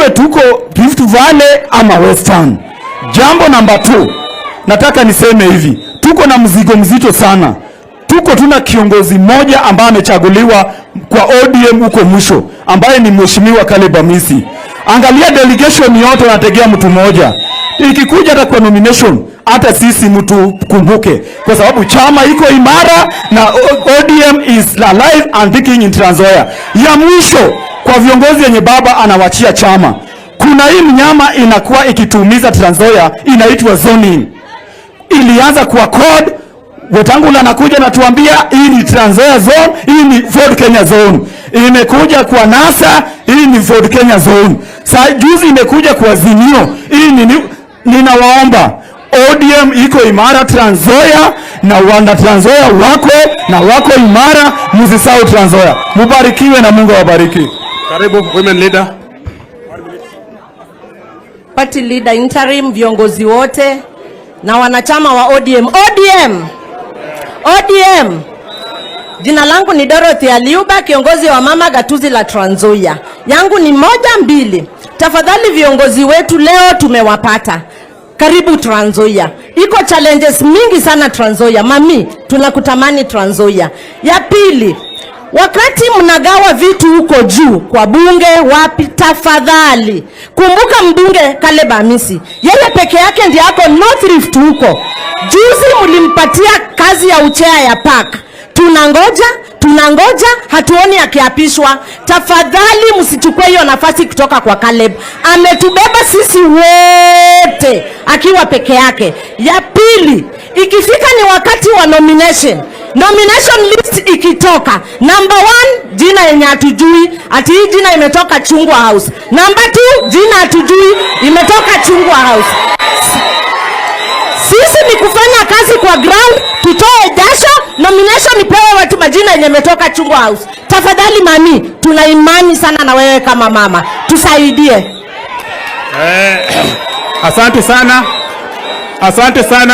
iwe tuko Rift Valley ama Western. Jambo namba 2, nataka niseme hivi, tuko na mzigo mzito sana. Tuna kiongozi mmoja ambaye amechaguliwa kwa ODM huko mwisho, ambaye ni Mheshimiwa Caleb Amisi. Angalia delegation yote wanategea mtu mmoja. Ikikuja hata kwa nomination, hata sisi mtu kumbuke, kwa sababu chama iko imara na ODM is alive and kicking in Trans Nzoia. Ya mwisho kwa viongozi yenye baba anawachia chama. Kuna hii mnyama inakuwa ikituumiza Trans Nzoia, inaitwa zoning. Ilianza kwa code, Wetangula anakuja na tuambia hii ni Trans Nzoia zone, hii ni Ford Kenya zone. Imekuja kwa NASA, hii ni Ford Kenya zone. Sasa juzi imekuja kwa Azimio, hii ni ninawaomba ODM iko imara Trans Nzoia, na wana Trans Nzoia wako imara, msisahau Trans Nzoia. Mubarikiwe na Mungu awabariki. Karibu women leader. Party leader interim, viongozi wote na wanachama wa ODM. Jina langu ni Dorothy Aliuba, kiongozi wa mama gatuzi la Trans Nzoia. Yangu ni 1, 2. Tafadhali viongozi wetu leo tumewapata. Karibu Trans Nzoia. Iko challenges mingi sana Trans Nzoia. Mami, tunakutamani Trans Nzoia. Ya pili, wakati mnagawa vitu huko juu kwa bunge wapi, tafadhali kumbuka mbunge Caleb Amisi. Yeye peke yake ndiye ako North Rift huko. Juzi mlimpatia kazi ya uchea ya park. Tunangoja, hatuoni akiapishwa. Tafadhali msichukue hiyo nafasi kutoka kwa Caleb. Ametubeba sisi wote akiwa peke yake. Ya pili, ikifika ni wakati wa nomination list ikitoka, number 1 jina yenye hatujui, ati hii jina imetoka Chungwa House. Number 2 jina hatujui, imetoka Chungwa House. Sisi ni kufanya kazi kwa ground, tutoe jasho, nomination ipewe watu majina yenye imetoka Chungwa House. Tafadhali mami, tuna imani sana na wewe kama mama. Tusaidie. Asante sana.